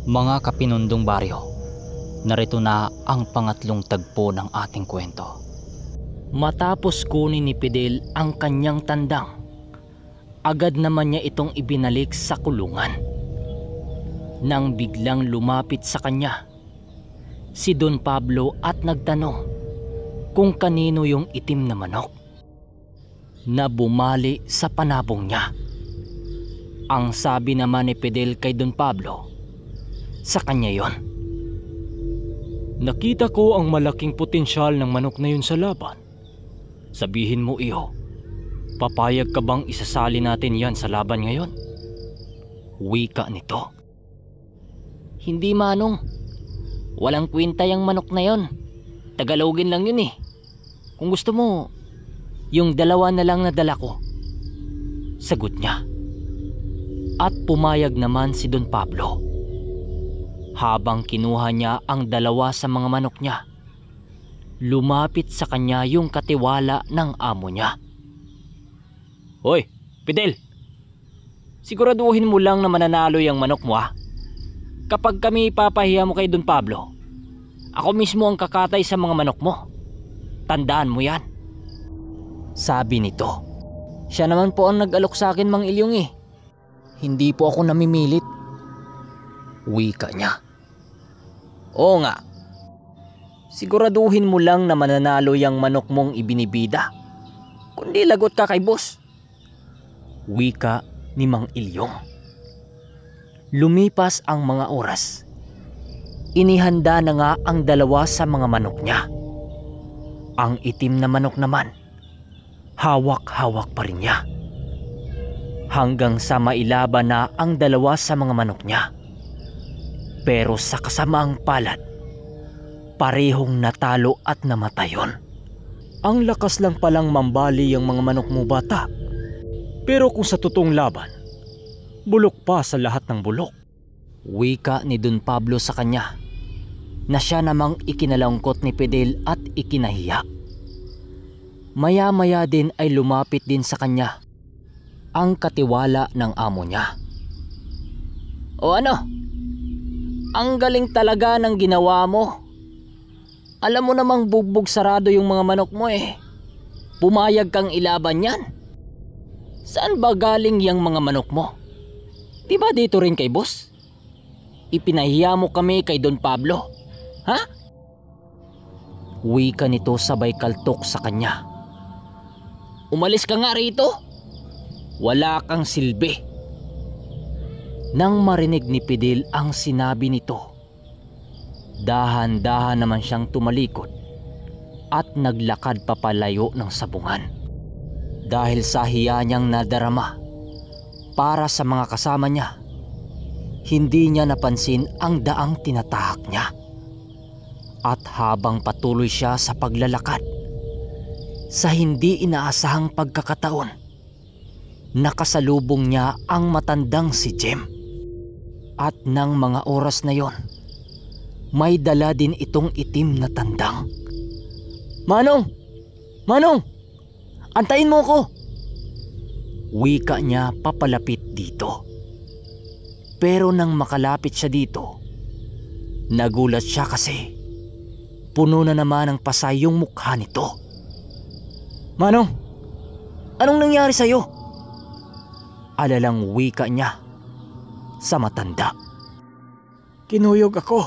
Mga kapinundong baryo, narito na ang pangatlong tagpo ng ating kwento. Matapos kunin ni Fidel ang kanyang tandang, agad naman niya itong ibinalik sa kulungan. Nang biglang lumapit sa kanya si Don Pablo at nagtanong kung kanino yung itim na manok na bumali sa panabong niya. Ang sabi naman ni Fidel kay Don Pablo, sa kanya yon. Nakita ko ang malaking potensyal ng manok na yun sa laban. Sabihin mo, iho, papayag ka bang isasali natin yan sa laban ngayon? Wika nito. Hindi, Manong. Walang kwenta yung manok na yon. Tagalogin lang yun eh. Kung gusto mo, yung dalawa na lang na dala ko. Sagot niya. At pumayag naman si Don Pablo. Habang kinuha niya ang dalawa sa mga manok niya, lumapit sa kanya yung katiwala ng amo niya. Hoy, Fidel! Siguraduhin mo lang na mananalo yung manok mo, ha? Kapag kami ipapahiya mo kay Don Pablo, ako mismo ang kakatay sa mga manok mo. Tandaan mo yan. Sabi nito. Siya naman po ang nag-alok sa akin, Mang Ilyong eh. Hindi po ako namimilit. Wika niya. Oo nga. Siguraduhin mo lang na mananalo yung manok mong ibinibida. Kundi lagot ka kay boss. Wika ni Mang Ilyong. Lumipas ang mga oras. Inihanda na nga ang dalawa sa mga manok niya. Ang itim na manok naman, hawak-hawak pa rin niya. Hanggang sa mailaban na ang dalawa sa mga manok niya. Pero sa kasamaang palad, parehong natalo at namatayon. Ang lakas lang palang mambali ang mga manok mo, bata. Pero kung sa totoong laban, bulok pa sa lahat ng bulok. Wika ni Don Pablo sa kanya na siya namang ikinalangkot ni Fidel at ikinahiya. Maya-maya din ay lumapit din sa kanya ang katiwala ng amo niya. O ano? Ang galing talaga ng ginawa mo. Alam mo namang bugbog sarado yung mga manok mo eh. Pumayag kang ilaban yan. Saan ba galing yung mga manok mo? Di ba dito rin kay boss? Ipinahiya mo kami kay Don Pablo. Ha? Wika nito sabay kaltok sa kanya. Umalis ka nga rito. Wala kang silbi. Nang marinig ni Fidel ang sinabi nito, dahan-dahan naman siyang tumalikod at naglakad papalayo ng sabungan. Dahil sa hiya niyang nadarama para sa mga kasama niya, hindi niya napansin ang daang tinatahak niya. At habang patuloy siya sa paglalakad, sa hindi inaasahang pagkakataon, nakasalubong niya ang matandang si Jem. At nang mga oras na yon, may dala din itong itim na tandang. Manong! Manong! Antayin mo ko! Wika niya papalapit dito. Pero nang makalapit siya dito, nagulat siya kasi puno na naman ng pasay yung mukha nito. Manong! Anong nangyari sa'yo? Alalang wika niya sa matanda. Kinuyog ako.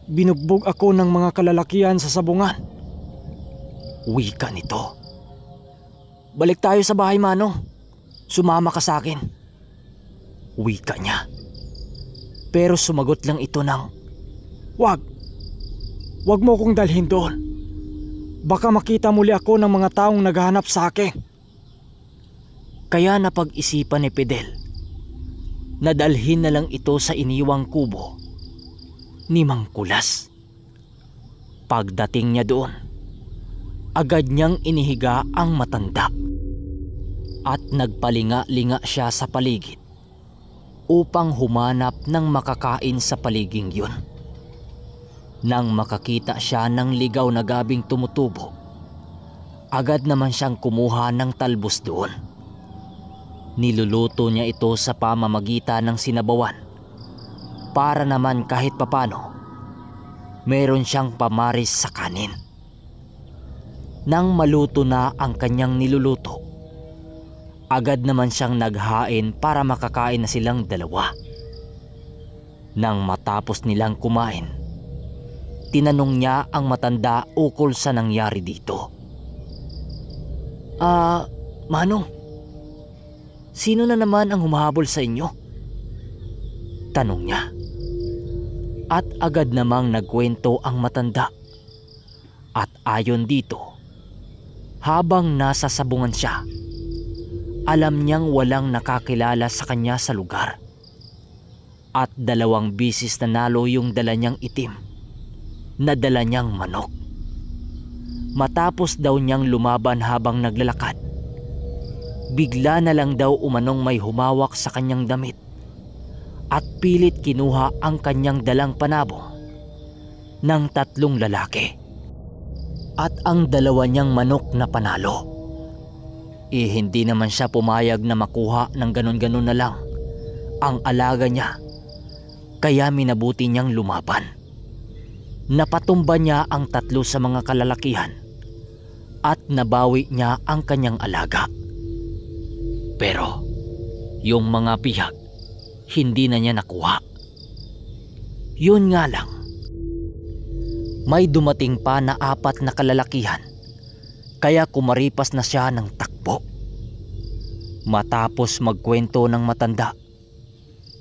Binugbog ako ng mga kalalakihan sa sabungan. Wika nito. Balik tayo sa bahay, Manong. Sumama ka sa akin. Wika niya. Pero sumagot lang ito ng, Wag! Wag mo kong dalhin doon. Baka makita muli ako ng mga taong naghahanap sa akin. Kaya napag-isipan ni Fidel na dalhin na lang ito sa iniwang kubo ni Mang Kulas. Pagdating niya doon, agad niyang inihiga ang matanda at nagpalinga-linga siya sa paligid upang humanap ng makakain sa paliging yun. Nang makakita siya ng ligaw na gabing tumutubo, agad naman siyang kumuha ng talbos doon. Niluluto niya ito sa pamamagitan ng sinabawan para naman kahit papano meron siyang pamaris sa kanin. Nang maluto na ang kanyang niluluto, agad naman siyang naghain para makakain na silang dalawa. Nang matapos nilang kumain, tinanong niya ang matanda ukol sa nangyari dito. Manong, sino na naman ang humahabol sa inyo? Tanong niya. At agad namang nagkwento ang matanda. At ayon dito, habang nasa sabungan siya, alam niyang walang nakakilala sa kanya sa lugar. At 2 bisis nanalo yung dala niyang itim na dala niyang manok. Matapos daw niyang lumaban habang naglalakad, bigla na lang daw umanong may humawak sa kanyang damit at pilit kinuha ang kanyang dalang panabong ng 3 lalaki. At ang 2 niyang manok na panalo, hindi naman siya pumayag na makuha ng ganon-ganon na lang ang alaga niya, kaya minabuti niyang lumaban. Napatumba niya ang 3 sa mga kalalakihan at nabawi niya ang kanyang alaga. Pero yung mga pihak, hindi na niya nakuha. Yun nga lang, may dumating pa na 4 na kalalakihan, kaya kumaripas na siya ng takbo. Matapos magkwento ng matanda,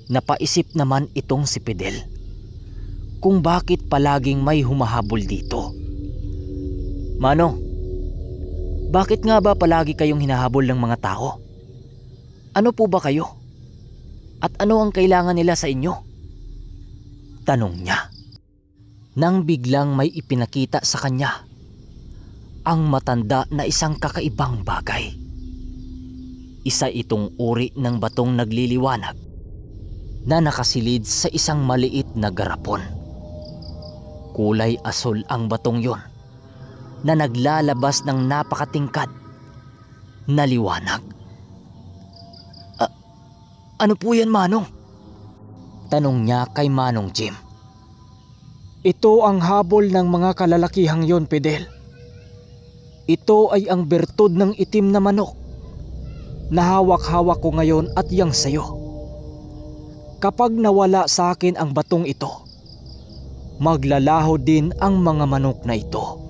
napaisip naman itong si Fidel kung bakit palaging may humahabol dito. Manong, bakit nga ba palagi kayong hinahabol ng mga tao? Ano po ba kayo? At ano ang kailangan nila sa inyo? Tanong niya. Nang biglang may ipinakita sa kanya ang matanda na isang kakaibang bagay. Isa itong uri ng batong nagliliwanag na nakasilid sa isang maliit na garapon. Kulay asul ang batong yon na naglalabas ng napakatingkad na liwanag. Ano po yan, Manong? Tanong niya kay Manong Jim. Ito ang habol ng mga kalalakihang yon, Fidel. Ito ay ang bertud ng itim na manok na hawak-hawak ko ngayon at yang sayo. Kapag nawala sa akin ang batong ito, maglalaho din ang mga manok na ito.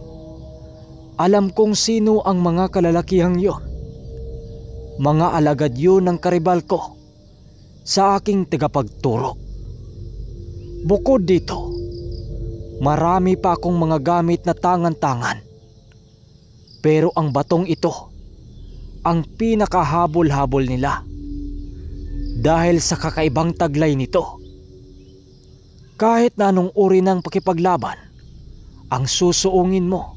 Alam kong sino ang mga kalalakihang yon. Mga alagad yun ng karibal ko sa aking tagapagturo. Bukod dito, marami pa akong mga gamit na tangan-tangan. Pero ang batong ito, ang pinakahabol-habol nila. Dahil sa kakaibang taglay nito. Kahit na anong uri ng pakipaglaban ang susuungin mo,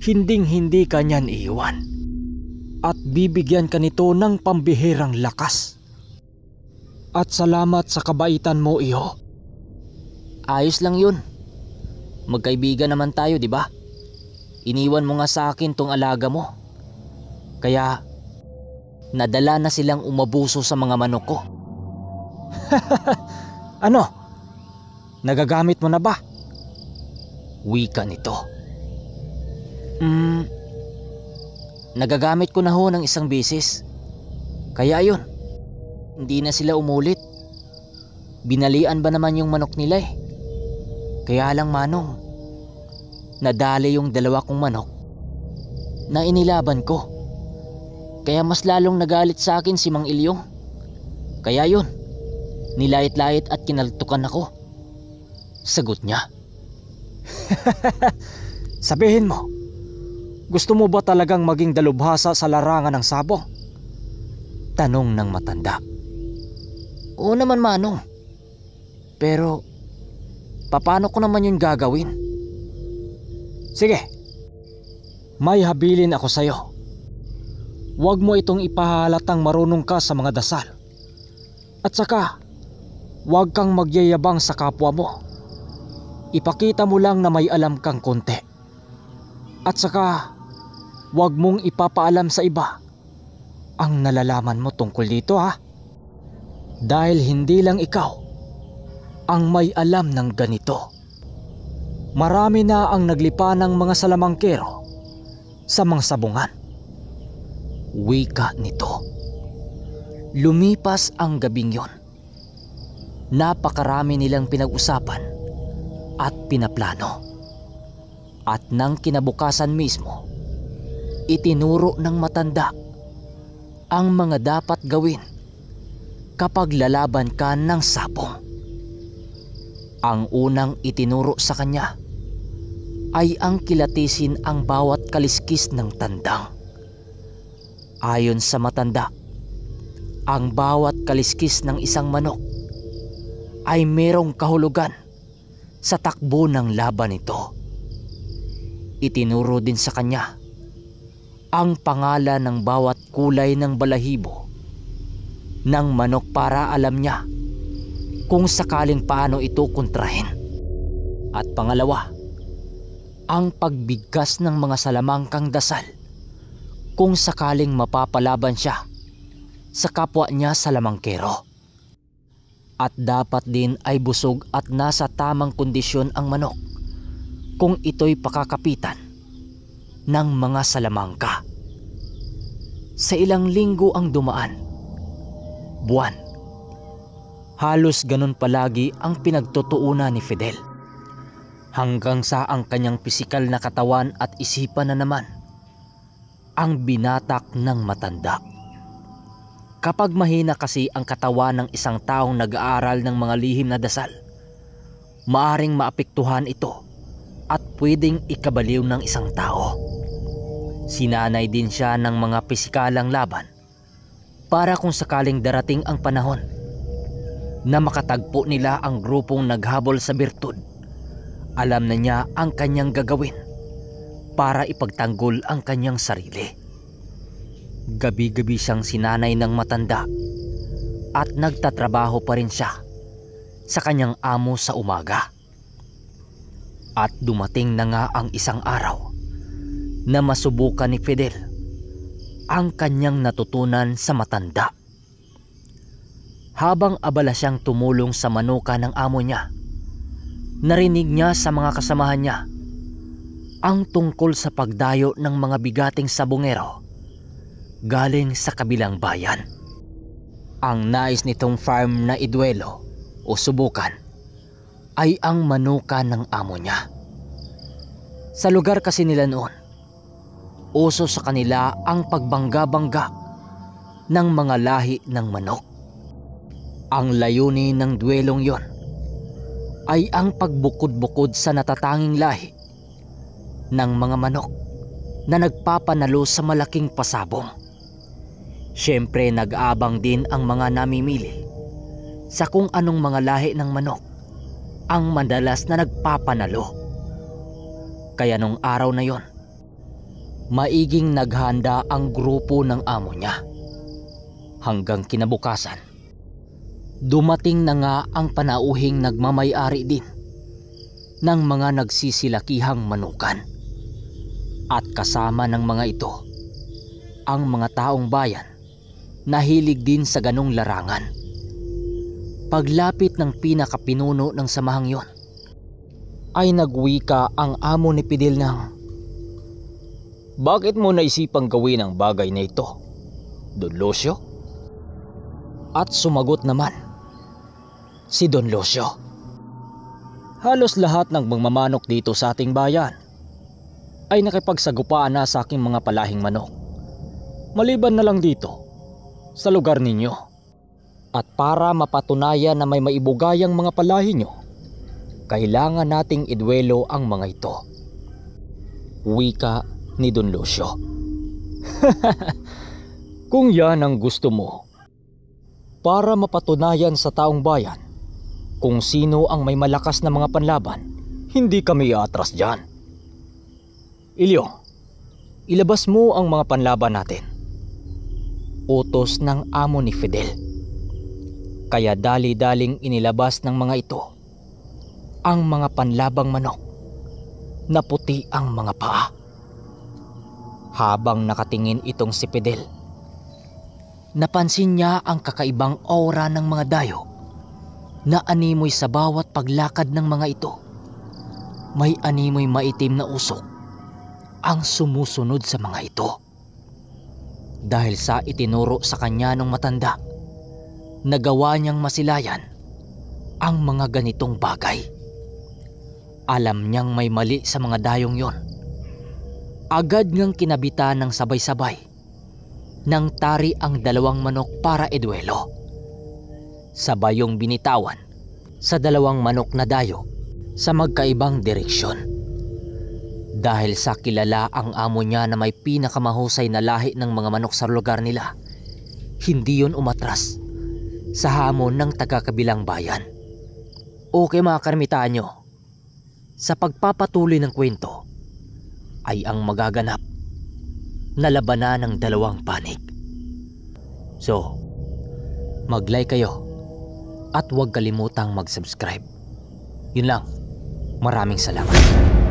hinding-hindi ka niyan iiwan. At bibigyan ka nito ng pambihirang lakas. At salamat sa kabaitan mo, iho. Ayos lang yun. Magkaibigan naman tayo, di ba? Iniwan mo nga sa akin tong alaga mo. Kaya nadala na silang umabuso sa mga manok ko. Ano? Nagagamit mo na ba? Wika nito. Nagagamit ko na ho ng isang beses. Kaya yun, hindi na sila umulit. Binalian ba naman yung manok nila eh. Kaya lang, Manong, nadali yung 2 kong manok na inilaban ko. Kaya mas lalong nagalit sa akin si Mang Ilyong. Kaya yun, nilait-lait at kinaltukan ako. Sagot niya. Sabihin mo, gusto mo ba talagang maging dalubhasa sa larangan ng sabong? Tanong ng matanda. Oo naman, Manong. Pero paano ko naman yun gagawin? Sige, may habilin ako sa'yo. Huwag mo itong ipahalatang marunong ka sa mga dasal. At saka, huwag kang magyayabang sa kapwa mo. Ipakita mo lang na may alam kang konti. At saka, huwag mong ipapaalam sa iba ang nalalaman mo tungkol dito, ha? Dahil hindi lang ikaw, ang may alam ng ganito. Marami na ang naglipa ng mga salamangkero sa mga sabungan. Wika nito. Lumipas ang gabing yon. Napakarami nilang pinag-usapan at pinaplano. At nang kinabukasan mismo, itinuro ng matanda ang mga dapat gawin kapag lalaban ka ng sapong. Ang unang itinuro sa kanya ay ang kilatisin ang bawat kaliskis ng tandang. Ayon sa matanda, ang bawat kaliskis ng isang manok ay merong kahulugan sa takbo ng laban nito. Itinuro din sa kanya ang pangalan ng bawat kulay ng balahibo ng manok para alam niya kung sakaling paano ito kontrahin. At pangalawa, ang pagbigkas ng mga salamangkang dasal kung sakaling mapapalaban siya sa kapwa niya salamangkero. At dapat din ay busog at nasa tamang kondisyon ang manok kung ito'y pakakapitan ng mga salamangka. Sa ilang linggo ang dumaan, buwan, halos ganun palagi ang pinagtutuunan ni Fidel. Hanggang sa ang kanyang pisikal na katawan at isipan na naman ang binatak ng matanda. Kapag mahina kasi ang katawan ng isang taong nag-aaral ng mga lihim na dasal, maaring maapektuhan ito at pwedeng ikabaliw ng isang tao. Sinanay din siya ng mga pisikalang laban para kung sakaling darating ang panahon na makatagpo nila ang grupong naghabol sa birtud, alam na niya ang kanyang gagawin para ipagtanggol ang kanyang sarili. Gabi-gabi siyang sinanay ng matanda at nagtatrabaho pa rin siya sa kanyang amo sa umaga. At dumating na nga ang isang araw na masubukan ni Fidel ang kanyang natutunan sa matanda. Habang abala siyang tumulong sa manuka ng amo niya, narinig niya sa mga kasamahan niya ang tungkol sa pagdayo ng mga bigating sabungero galing sa kabilang bayan. Ang nais nitong farm na iduelo o subukan ay ang manuka ng amo niya. Sa lugar kasi nila noon, uso sa kanila ang pagbangga-bangga ng mga lahi ng manok. Ang layunin ng duelong yon ay ang pagbukod-bukod sa natatanging lahi ng mga manok na nagpapanalo sa malaking pasabong. Siyempre nag-aabang din ang mga namimili sa kung anong mga lahi ng manok ang madalas na nagpapanalo. Kaya nung araw na yon, maiging naghanda ang grupo ng amo niya. Hanggang kinabukasan, dumating na nga ang panauhing nagmamay-ari din ng mga nagsisilakihang manukan. At kasama ng mga ito ang mga taong bayan na hilig din sa ganong larangan. Paglapit ng pinakapinuno ng samahang yon, ay nagwika ang amo ni Fidel ng, "Bakit mo naisipang gawin ang bagay na ito, Don Lucio?" At sumagot naman si Don Lucio, "Halos lahat ng magmamanok dito sa ating bayan ay nakipagsagupaan na sa aking mga palahing manok. Maliban na lang dito sa lugar ninyo. At para mapatunayan na may maibugayang mga palahi nyo, kailangan nating idwelo ang mga ito." Wika ni Don Lucio. "Kung yan ang gusto mo, para mapatunayan sa taong bayan kung sino ang may malakas na mga panlaban, hindi kami aatras dyan. Ilyo, ilabas mo ang mga panlaban natin." Utos ng amo ni Fidel. Kaya dali-daling inilabas ng mga ito ang mga panlabang manok na puti ang mga paa. Habang nakatingin itong si Fidel, napansin niya ang kakaibang aura ng mga dayo na animoy sa bawat paglakad ng mga ito. May animoy maitim na usok ang sumusunod sa mga ito. Dahil sa itinuro sa kanya ng matanda, nagawa niyang masilayan ang mga ganitong bagay. Alam niyang may mali sa mga dayong yon. Agad ngang kinabitan ng sabay-sabay ng tari ang 2 manok para eduelo. Sabay yung binitawan sa 2 manok na dayo sa magkaibang direksyon. Dahil sa kilala ang amo niya na may pinakamahusay na lahi ng mga manok sa lugar nila, hindi yun umatras sa hamon ng taga-kabilang bayan. Okay mga karmitaan nyo, sa pagpapatuloy ng kwento ay ang magaganap na labanan ng 2 panig. So, mag-like kayo at huwag kalimutang mag-subscribe. Yun lang. Maraming salamat.